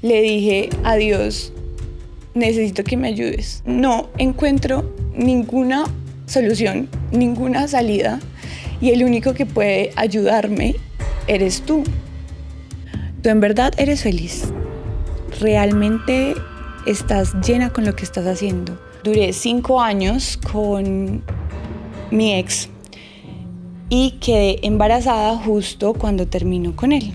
Le dije a Dios, necesito que me ayudes. No encuentro ninguna solución, ninguna salida, y el único que puede ayudarme eres tú. Tú en verdad eres feliz. Realmente estás llena con lo que estás haciendo. Duré 5 años con mi ex y quedé embarazada justo cuando terminó con él.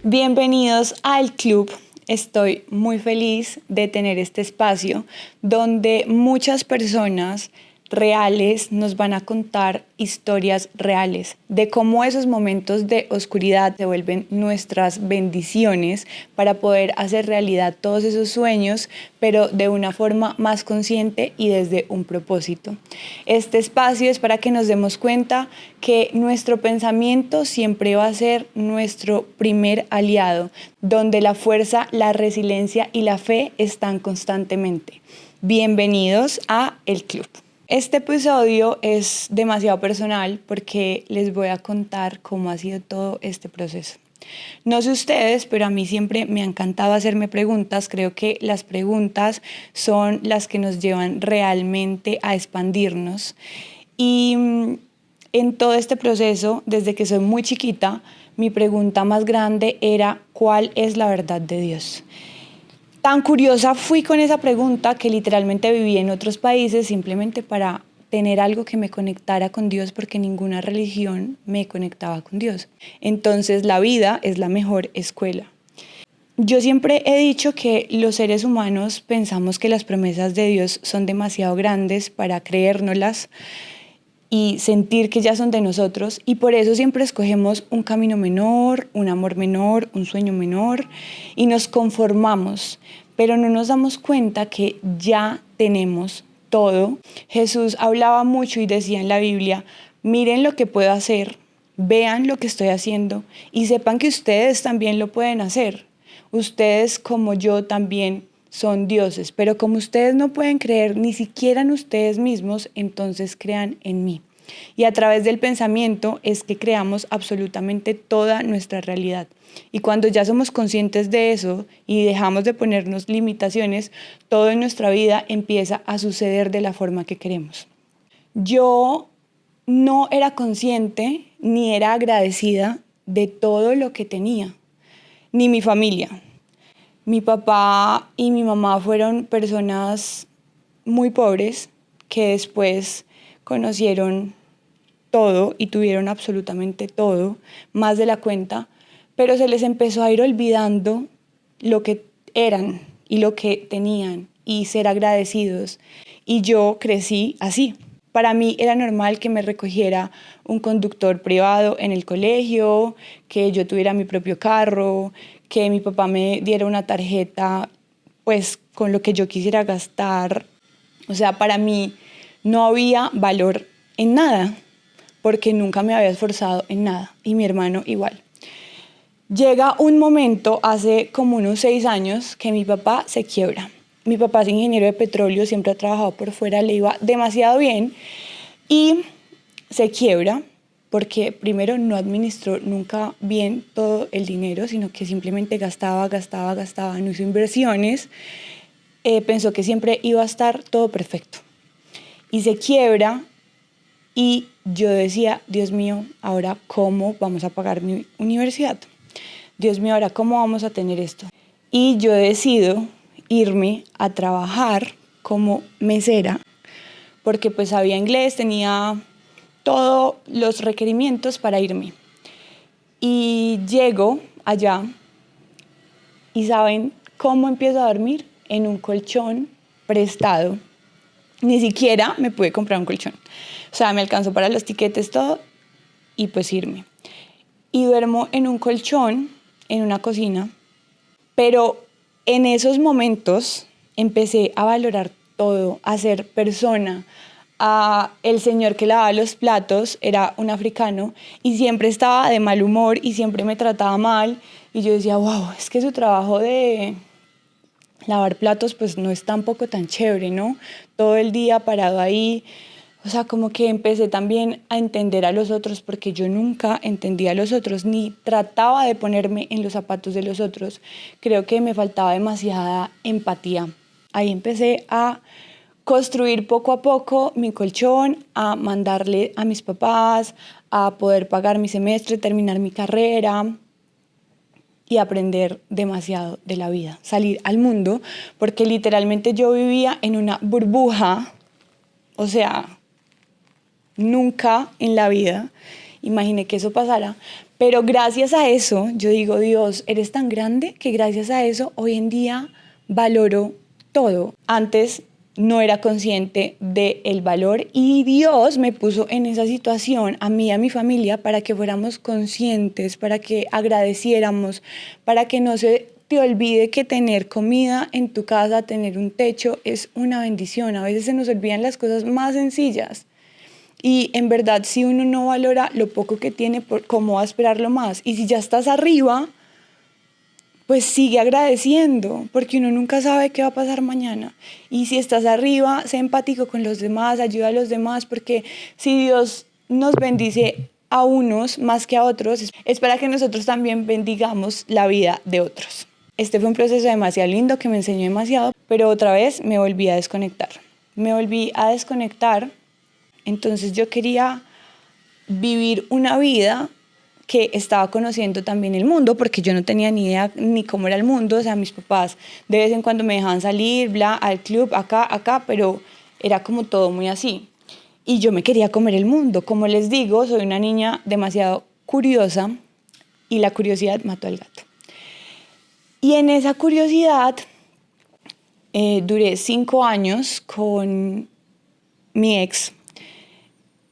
Bienvenidos al club. Estoy muy feliz de tener este espacio donde muchas personas reales nos van a contar historias reales de cómo esos momentos de oscuridad se vuelven nuestras bendiciones para poder hacer realidad todos esos sueños, pero de una forma más consciente y desde un propósito. Este espacio es para que nos demos cuenta que nuestro pensamiento siempre va a ser nuestro primer aliado, donde la fuerza, la resiliencia y la fe están constantemente. Bienvenidos a El Club. Este episodio es demasiado personal porque les voy a contar cómo ha sido todo este proceso. No sé ustedes, pero a mí siempre me ha encantado hacerme preguntas. Creo que las preguntas son las que nos llevan realmente a expandirnos. Y en todo este proceso, desde que soy muy chiquita, mi pregunta más grande era ¿cuál es la verdad de Dios? Tan curiosa fui con esa pregunta que literalmente viví en otros países simplemente para tener algo que me conectara con Dios, porque ninguna religión me conectaba con Dios. Entonces la vida es la mejor escuela. Yo siempre he dicho que los seres humanos pensamos que las promesas de Dios son demasiado grandes para creérnoslas y sentir que ya son de nosotros, y por eso siempre escogemos un camino menor, un amor menor, un sueño menor, y nos conformamos, pero no nos damos cuenta que ya tenemos todo. Jesús hablaba mucho y decía en la Biblia, miren lo que puedo hacer, vean lo que estoy haciendo y sepan que ustedes también lo pueden hacer. Ustedes como yo también son dioses, pero como ustedes no pueden creer ni siquiera en ustedes mismos, entonces crean en mí. Y a través del pensamiento es que creamos absolutamente toda nuestra realidad. Y cuando ya somos conscientes de eso y dejamos de ponernos limitaciones, todo en nuestra vida empieza a suceder de la forma que queremos. Yo no era consciente ni era agradecida de todo lo que tenía, ni mi familia. Mi papá y mi mamá fueron personas muy pobres que después conocieron todo y tuvieron absolutamente todo, más de la cuenta, pero se les empezó a ir olvidando lo que eran y lo que tenían y ser agradecidos. Y yo crecí así. Para mí era normal que me recogiera un conductor privado en el colegio, que yo tuviera mi propio carro, que mi papá me diera una tarjeta pues con lo que yo quisiera gastar. O sea, para mí no había valor en nada, porque nunca me había esforzado en nada, y mi hermano igual. Llega un momento, hace como unos 6 años, que mi papá se quiebra. Mi papá es ingeniero de petróleo, siempre ha trabajado por fuera, le iba demasiado bien, y se quiebra porque primero no administró nunca bien todo el dinero, sino que simplemente gastaba, no hizo inversiones, pensó que siempre iba a estar todo perfecto. Y se quiebra, y yo decía, Dios mío, ¿ahora cómo vamos a pagar mi universidad? Dios mío, ¿ahora cómo vamos a tener esto? Y yo decido irme a trabajar como mesera, porque pues sabía inglés, tenía todos los requerimientos para irme. Y llego allá y ¿saben cómo empiezo a dormir? En un colchón prestado. Ni siquiera me pude comprar un colchón. O sea, me alcanzó para los tiquetes, todo, y pues irme. Y duermo en un colchón, en una cocina, pero en esos momentos empecé a valorar todo, a ser persona. El señor que lavaba los platos era un africano y siempre estaba de mal humor y siempre me trataba mal. Y yo decía, wow, es que su trabajo de lavar platos pues no es tampoco tan chévere, ¿no? Todo el día parado ahí. O sea, como que empecé también a entender a los otros porque yo nunca entendía a los otros ni trataba de ponerme en los zapatos de los otros. Creo que me faltaba demasiada empatía. Ahí empecé a construir poco a poco mi colchón, a mandarle a mis papás, a poder pagar mi semestre, terminar mi carrera y aprender demasiado de la vida, salir al mundo, porque literalmente yo vivía en una burbuja, o sea, nunca en la vida imaginé que eso pasara, pero gracias a eso, yo digo, Dios, eres tan grande que gracias a eso hoy en día valoro todo. Antes no era consciente del valor y Dios me puso en esa situación, a mí y a mi familia, para que fuéramos conscientes, para que agradeciéramos, para que no se te olvide que tener comida en tu casa, tener un techo es una bendición. A veces se nos olvidan las cosas más sencillas. Y en verdad, si uno no valora lo poco que tiene, ¿cómo va a esperarlo más? Y si ya estás arriba, pues sigue agradeciendo, porque uno nunca sabe qué va a pasar mañana. Y si estás arriba, sé empático con los demás, ayuda a los demás, porque si Dios nos bendice a unos más que a otros, es para que nosotros también bendigamos la vida de otros. Este fue un proceso demasiado lindo que me enseñó demasiado, pero otra vez me volví a desconectar. Me volví a desconectar. Entonces yo quería vivir una vida que estaba conociendo también el mundo, porque yo no tenía ni idea ni cómo era el mundo. O sea, mis papás de vez en cuando me dejaban salir, bla, al club, acá, pero era como todo muy así. Y yo me quería comer el mundo. Como les digo, soy una niña demasiado curiosa y la curiosidad mató al gato. Y en esa curiosidad duré 5 años con mi ex,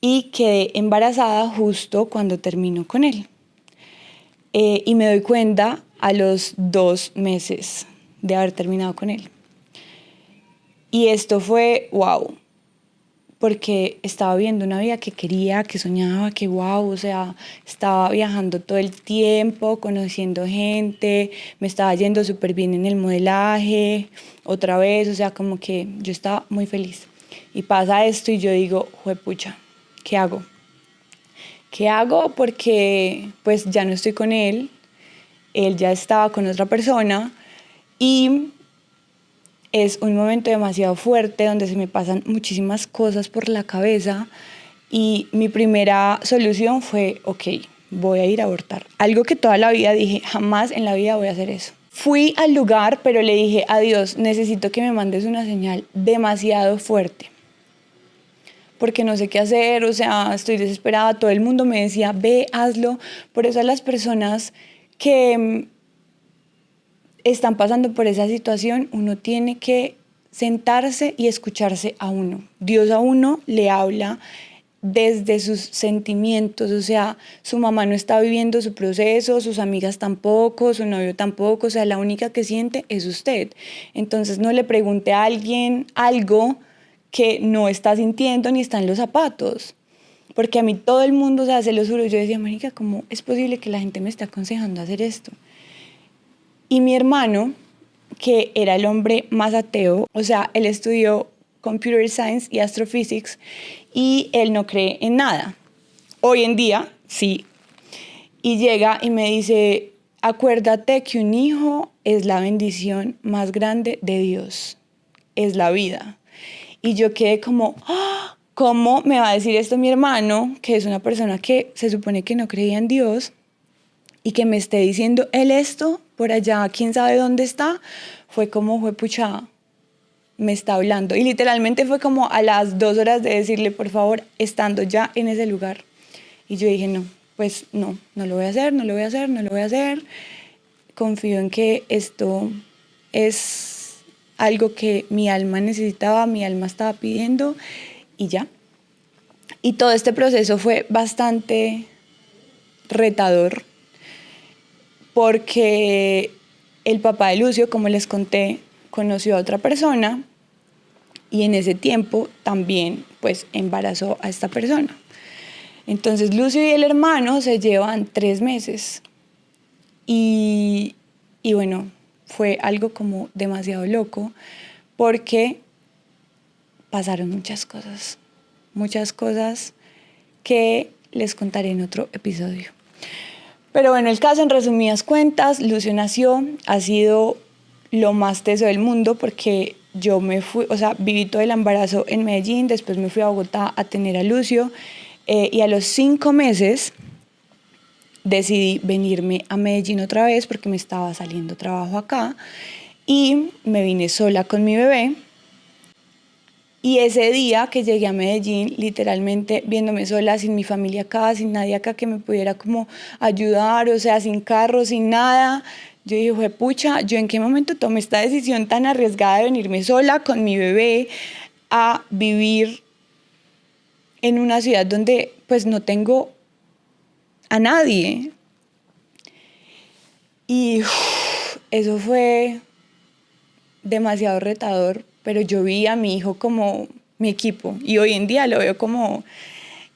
y quedé embarazada justo cuando termino con él. Y me doy cuenta a los 2 meses de haber terminado con él. Y esto fue wow, porque estaba viviendo una vida que quería, que soñaba, que wow, o sea, estaba viajando todo el tiempo, conociendo gente, me estaba yendo súper bien en el modelaje, otra vez, o sea, como que yo estaba muy feliz. Y pasa esto y yo digo, juepucha, ¿qué hago? ¿Qué hago? Porque pues ya no estoy con él ya estaba con otra persona y es un momento demasiado fuerte donde se me pasan muchísimas cosas por la cabeza y mi primera solución fue, ok, voy a ir a abortar. Algo que toda la vida dije, jamás en la vida voy a hacer eso. Fui al lugar, pero le dije a Dios, necesito que me mandes una señal demasiado fuerte, porque no sé qué hacer, o sea, estoy desesperada, todo el mundo me decía, ve, hazlo. Por eso a las personas que están pasando por esa situación, uno tiene que sentarse y escucharse a uno. Dios a uno le habla desde sus sentimientos, o sea, su mamá no está viviendo su proceso, sus amigas tampoco, su novio tampoco, o sea, la única que siente es usted. Entonces no le pregunte a alguien algo que no está sintiendo ni está en los zapatos. Porque a mí todo el mundo, o sea, se lo juro, yo decía, marica, ¿cómo es posible que la gente me esté aconsejando hacer esto? Y mi hermano, que era el hombre más ateo, o sea, él estudió Computer Science y Astrophysics y él no cree en nada. Hoy en día, sí. Y llega y me dice, acuérdate que un hijo es la bendición más grande de Dios, es la vida. Y yo quedé como, ¡ah! ¿Cómo me va a decir esto mi hermano, que es una persona que se supone que no creía en Dios, y que me esté diciendo él esto por allá, quién sabe dónde está? Fue como, fue pucha, me está hablando. Y literalmente fue como a las 2 horas de decirle, por favor, estando ya en ese lugar. Y yo dije, no, pues no, no lo voy a hacer, no lo voy a hacer, no lo voy a hacer. Confío en que esto es algo que mi alma necesitaba, mi alma estaba pidiendo y ya. Y todo este proceso fue bastante retador porque el papá de Lucio, como les conté, conoció a otra persona y en ese tiempo también pues embarazó a esta persona. Entonces Lucio y el hermano se llevan 3 meses y bueno, fue algo como demasiado loco porque pasaron muchas cosas. muchas cosas que les contaré en otro episodio. Pero bueno, el caso en resumidas cuentas, Lucio nació, ha sido lo más teso del mundo porque yo me fui, o sea, viví todo el embarazo en Medellín, después me fui a Bogotá a tener a Lucio y a los 5 meses decidí venirme a Medellín otra vez porque me estaba saliendo trabajo acá y me vine sola con mi bebé. Y ese día que llegué a Medellín, literalmente viéndome sola, sin mi familia acá, sin nadie acá que me pudiera como ayudar, o sea, sin carro, sin nada, yo dije, pucha, ¿yo en qué momento tomé esta decisión tan arriesgada de venirme sola con mi bebé a vivir en una ciudad donde pues no tengo a nadie? Y eso fue demasiado retador, pero yo vi a mi hijo como mi equipo y hoy en día lo veo como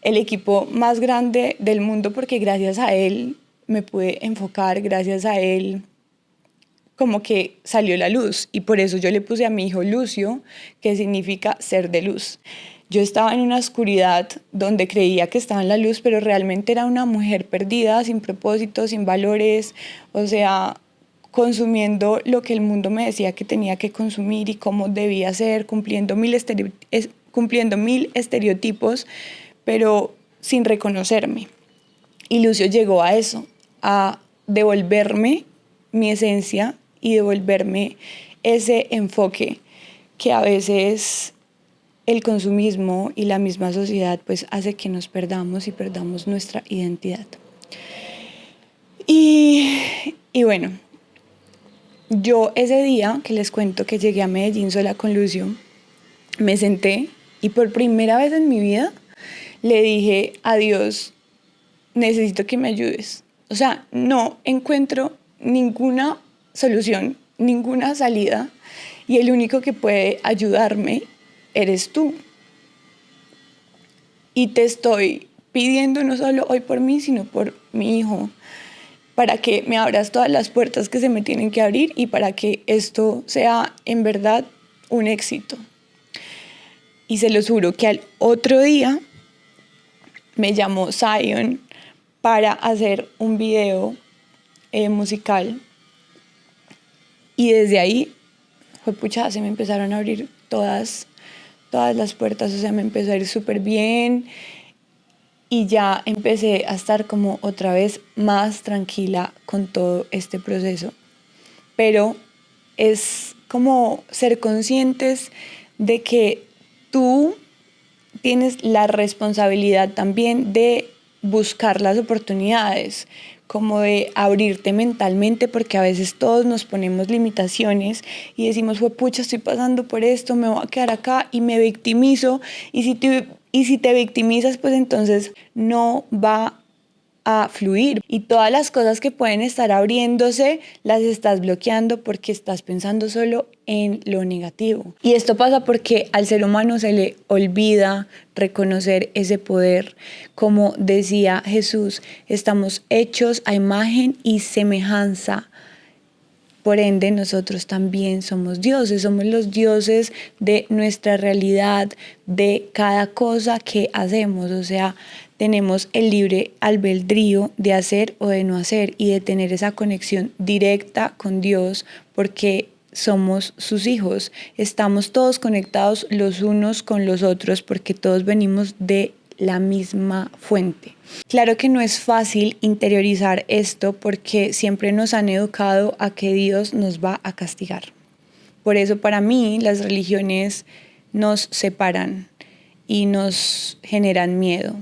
el equipo más grande del mundo porque gracias a él me pude enfocar, gracias a él como que salió la luz y por eso yo le puse a mi hijo Lucio, que significa ser de luz. Yo estaba en una oscuridad donde creía que estaba en la luz, pero realmente era una mujer perdida, sin propósito, sin valores, o sea, consumiendo lo que el mundo me decía que tenía que consumir y cómo debía ser, cumpliendo mil estereotipos, pero sin reconocerme. Y Lucio llegó a eso, a devolverme mi esencia y devolverme ese enfoque que a veces el consumismo y la misma sociedad pues hace que nos perdamos y perdamos nuestra identidad. Y bueno, yo ese día que les cuento que llegué a Medellín sola con Lucio, me senté y por primera vez en mi vida le dije a Dios, necesito que me ayudes. O sea, no encuentro ninguna solución, ninguna salida y el único que puede ayudarme eres tú. Y te estoy pidiendo no solo hoy por mí, sino por mi hijo, para que me abras todas las puertas que se me tienen que abrir y para que esto sea en verdad un éxito. Y se los juro que al otro día me llamó Zion para hacer un video musical y desde ahí, pucha, se me empezaron a abrir todas las puertas, o sea, me empezó a ir súper bien y ya empecé a estar como otra vez más tranquila con todo este proceso. Pero es como ser conscientes de que tú tienes la responsabilidad también de buscar las oportunidades, como de abrirte mentalmente, porque a veces todos nos ponemos limitaciones y decimos, pucha, estoy pasando por esto, me voy a quedar acá y me victimizo, y si te victimizas, pues entonces no va a fluir y todas las cosas que pueden estar abriéndose las estás bloqueando porque estás pensando solo en lo negativo. Y esto pasa porque al ser humano se le olvida reconocer ese poder. Como decía Jesús, estamos hechos a imagen y semejanza. Por ende, nosotros también somos dioses, somos los dioses de nuestra realidad, de cada cosa que hacemos. O sea, tenemos el libre albedrío de hacer o de no hacer y de tener esa conexión directa con Dios porque somos sus hijos. Estamos todos conectados los unos con los otros porque todos venimos de la misma fuente. Claro que no es fácil interiorizar esto porque siempre nos han educado a que Dios nos va a castigar. Por eso para mí las religiones nos separan y nos generan miedo.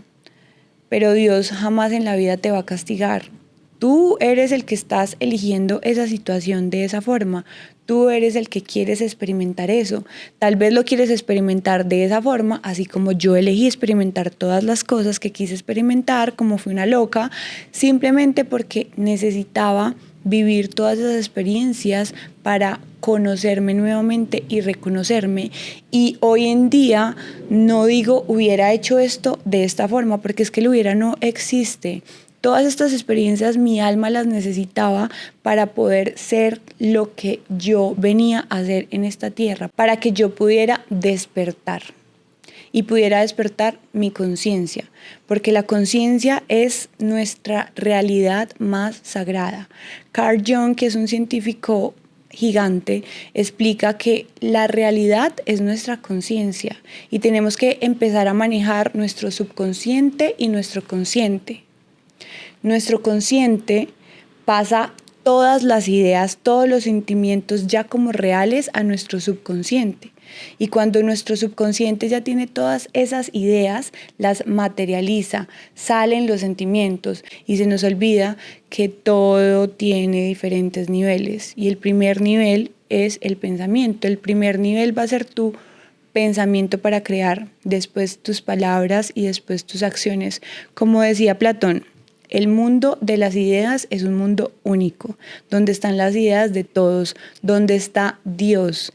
Pero Dios jamás en la vida te va a castigar. Tú eres el que estás eligiendo esa situación de esa forma. Tú eres el que quieres experimentar eso. Tal vez lo quieres experimentar de esa forma, así como yo elegí experimentar todas las cosas que quise experimentar, como fui una loca, simplemente porque necesitaba vivir todas esas experiencias para conocerme nuevamente y reconocerme. Y hoy en día no digo hubiera hecho esto de esta forma, porque es que el hubiera no existe. Todas estas experiencias mi alma las necesitaba para poder ser lo que yo venía a hacer en esta tierra, para que yo pudiera despertar. y pudiera despertar mi conciencia, porque la conciencia es nuestra realidad más sagrada. Carl Jung, que es un científico gigante, explica que la realidad es nuestra conciencia y tenemos que empezar a manejar nuestro subconsciente y nuestro consciente. Nuestro consciente pasa todas las ideas, todos los sentimientos ya como reales a nuestro subconsciente. Y cuando nuestro subconsciente ya tiene todas esas ideas, las materializa, salen los sentimientos y se nos olvida que todo tiene diferentes niveles. Y el primer nivel es el pensamiento. El primer nivel va a ser tu pensamiento para crear, después tus palabras y después tus acciones. Como decía Platón, el mundo de las ideas es un mundo único, donde están las ideas de todos, donde está Dios.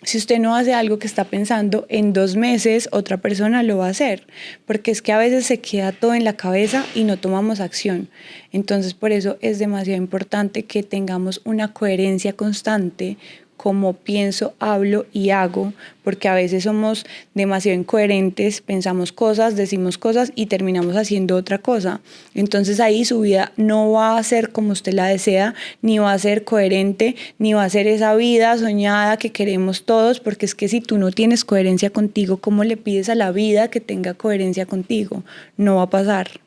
Si usted no hace algo que está pensando, en 2 meses otra persona lo va a hacer, porque es que a veces se queda todo en la cabeza y no tomamos acción. Entonces, por eso es demasiado importante que tengamos una coherencia constante, como pienso, hablo y hago, porque a veces somos demasiado incoherentes, pensamos cosas, decimos cosas y terminamos haciendo otra cosa. Entonces ahí su vida no va a ser como usted la desea, ni va a ser coherente, ni va a ser esa vida soñada que queremos todos, porque es que si tú no tienes coherencia contigo, ¿cómo le pides a la vida que tenga coherencia contigo? No va a pasar.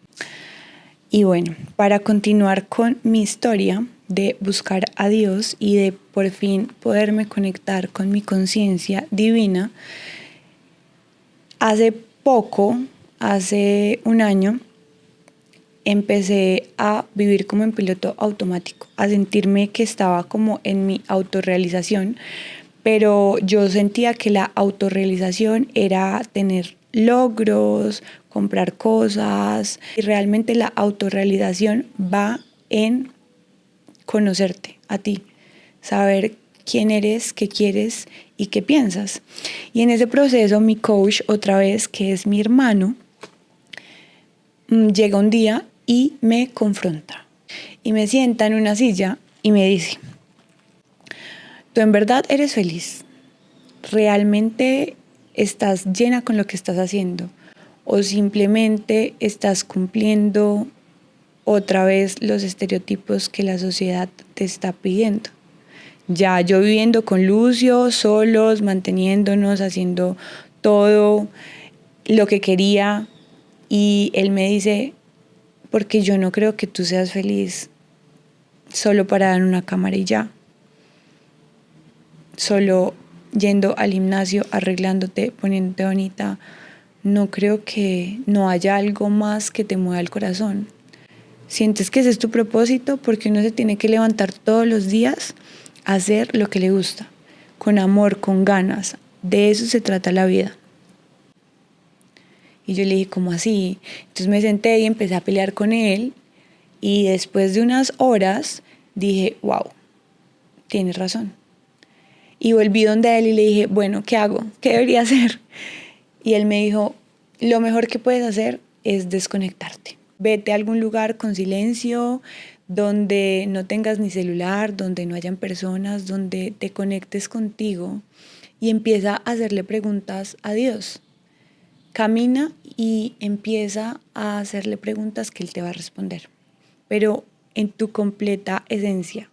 Y bueno, para continuar con mi historia de buscar a Dios y de por fin poderme conectar con mi conciencia divina, hace poco, hace un año, empecé a vivir como en piloto automático, a sentirme que estaba como en mi autorrealización, pero yo sentía que la autorrealización era tener logros, comprar cosas, y realmente la autorrealización va en conocerte a ti, saber quién eres, qué quieres y qué piensas. Y en ese proceso mi coach, otra vez, que es mi hermano, llega un día y me confronta y me sienta en una silla y me dice: ¿tú en verdad eres feliz? ¿Realmente estás llena con lo que estás haciendo? ¿O simplemente estás cumpliendo otra vez los estereotipos que la sociedad te está pidiendo? Ya yo viviendo con Lucio, solos, manteniéndonos, haciendo todo lo que quería, y él me dice: porque yo no creo que tú seas feliz solo parada en una cámara y ya, solo yendo al gimnasio, arreglándote, poniéndote bonita. No creo que no haya algo más que te mueva el corazón. ¿Sientes que ese es tu propósito? Porque uno se tiene que levantar todos los días a hacer lo que le gusta, con amor, con ganas. De eso se trata la vida. Y yo le dije: ¿cómo así? Entonces me senté y empecé a pelear con él, y después de unas horas dije: wow, tienes razón. Y volví donde él y le dije: bueno, ¿qué hago? ¿Qué debería hacer? Y él me dijo: lo mejor que puedes hacer es desconectarte. Vete a algún lugar con silencio, donde no tengas ni celular, donde no hayan personas, donde te conectes contigo y empieza a hacerle preguntas a Dios. Camina y empieza a hacerle preguntas que Él te va a responder, pero en tu completa esencia.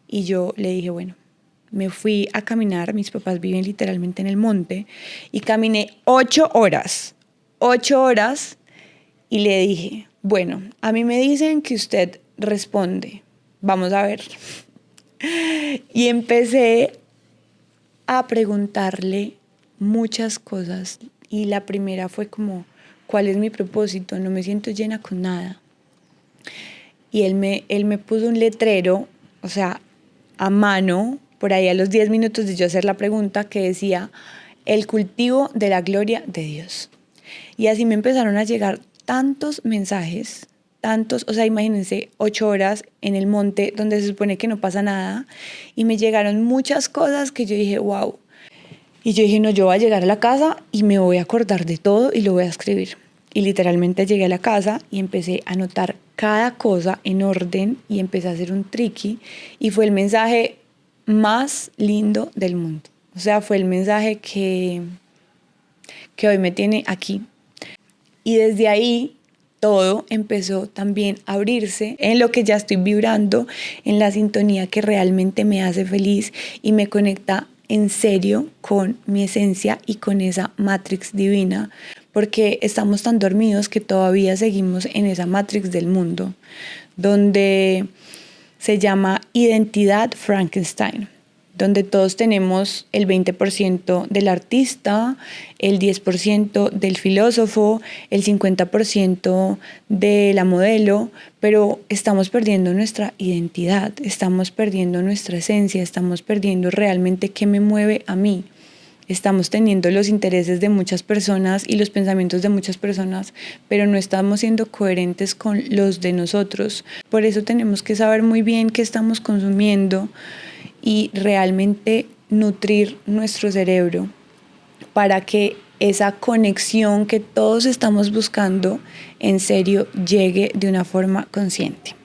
Y yo le dije: bueno, me fui a caminar, mis papás viven literalmente en el monte, y caminé 8 horas, 8 horas, y le dije: bueno, a mí me dicen que usted responde, vamos a ver. Y empecé a preguntarle muchas cosas, y la primera fue como: ¿cuál es mi propósito? No me siento llena con nada. Y él me puso un letrero, o sea, a mano, por ahí a los 10 minutos de yo hacer la pregunta, que decía: el cultivo de la gloria de Dios. Y así me empezaron a llegar tantos mensajes, tantos, o sea, imagínense 8 horas en el monte donde se supone que no pasa nada, y me llegaron muchas cosas que yo dije: wow. Y yo dije: no, yo voy a llegar a la casa y me voy a acordar de todo y lo voy a escribir. Y literalmente llegué a la casa y empecé a anotar cada cosa en orden y empecé a hacer un triqui, y fue el mensaje más lindo del mundo. O sea, fue el mensaje que que hoy me tiene aquí. Y desde ahí todo empezó también a abrirse en lo que ya estoy vibrando, en la sintonía que realmente me hace feliz y me conecta en serio con mi esencia y con esa matrix divina, porque estamos tan dormidos que todavía seguimos en esa matrix del mundo, donde se llama identidad Frankenstein, donde todos tenemos el 20% del artista, el 10% del filósofo, el 50% de la modelo, pero estamos perdiendo nuestra identidad, estamos perdiendo nuestra esencia, estamos perdiendo realmente qué me mueve a mí. Estamos teniendo los intereses de muchas personas y los pensamientos de muchas personas, pero no estamos siendo coherentes con los de nosotros. Por eso tenemos que saber muy bien qué estamos consumiendo y realmente nutrir nuestro cerebro para que esa conexión que todos estamos buscando en serio llegue de una forma consciente.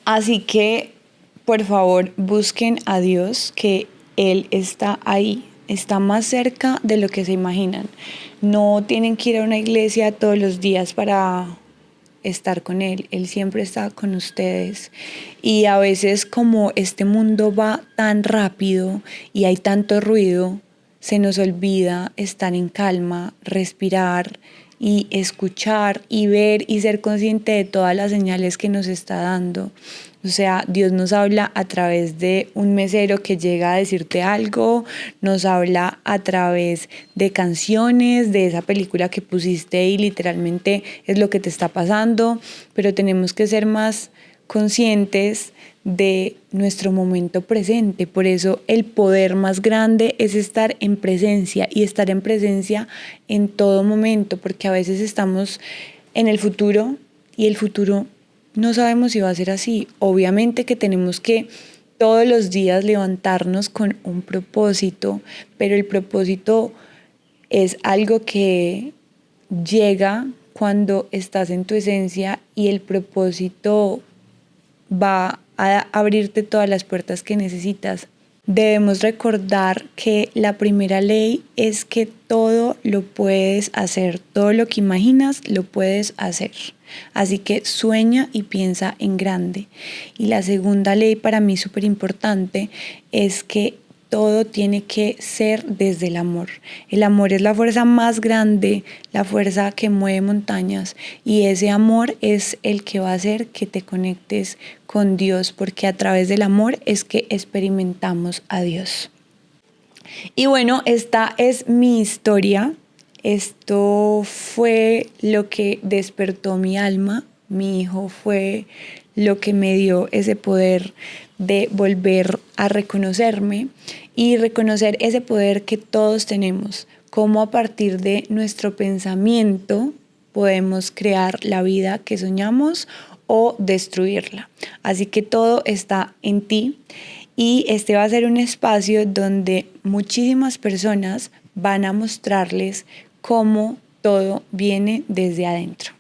Así que, por favor, busquen a Dios, que Él está ahí, está más cerca de lo que se imaginan. No tienen que ir a una iglesia todos los días para estar con Él. Él siempre está con ustedes. Y a veces, como este mundo va tan rápido y hay tanto ruido, se nos olvida estar en calma, respirar y escuchar y ver y ser consciente de todas las señales que nos está dando. O sea, Dios nos habla a través de un mesero que llega a decirte algo, nos habla a través de canciones, de esa película que pusiste y literalmente es lo que te está pasando, pero tenemos que ser más conscientes de nuestro momento presente. Por eso el poder más grande es estar en presencia y estar en presencia en todo momento, porque a veces estamos en el futuro y el futuro no sabemos si va a ser así. Obviamente que tenemos que todos los días levantarnos con un propósito, pero el propósito es algo que llega cuando estás en tu esencia y el propósito va a abrirte todas las puertas que necesitas. Debemos recordar que la primera ley es que todo lo puedes hacer, todo lo que imaginas lo puedes hacer. Así que sueña y piensa en grande. Y la segunda ley, para mí súper importante, es que todo tiene que ser desde el amor. El amor es la fuerza más grande, la fuerza que mueve montañas, y ese amor es el que va a hacer que te conectes con Dios, porque a través del amor es que experimentamos a Dios. Y bueno, esta es mi historia. Esto fue lo que despertó mi alma. Mi hijo fue lo que me dio ese poder de volver a reconocerme y reconocer ese poder que todos tenemos, cómo a partir de nuestro pensamiento podemos crear la vida que soñamos o destruirla. Así que todo está en ti y este va a ser un espacio donde muchísimas personas van a mostrarles cómo todo viene desde adentro.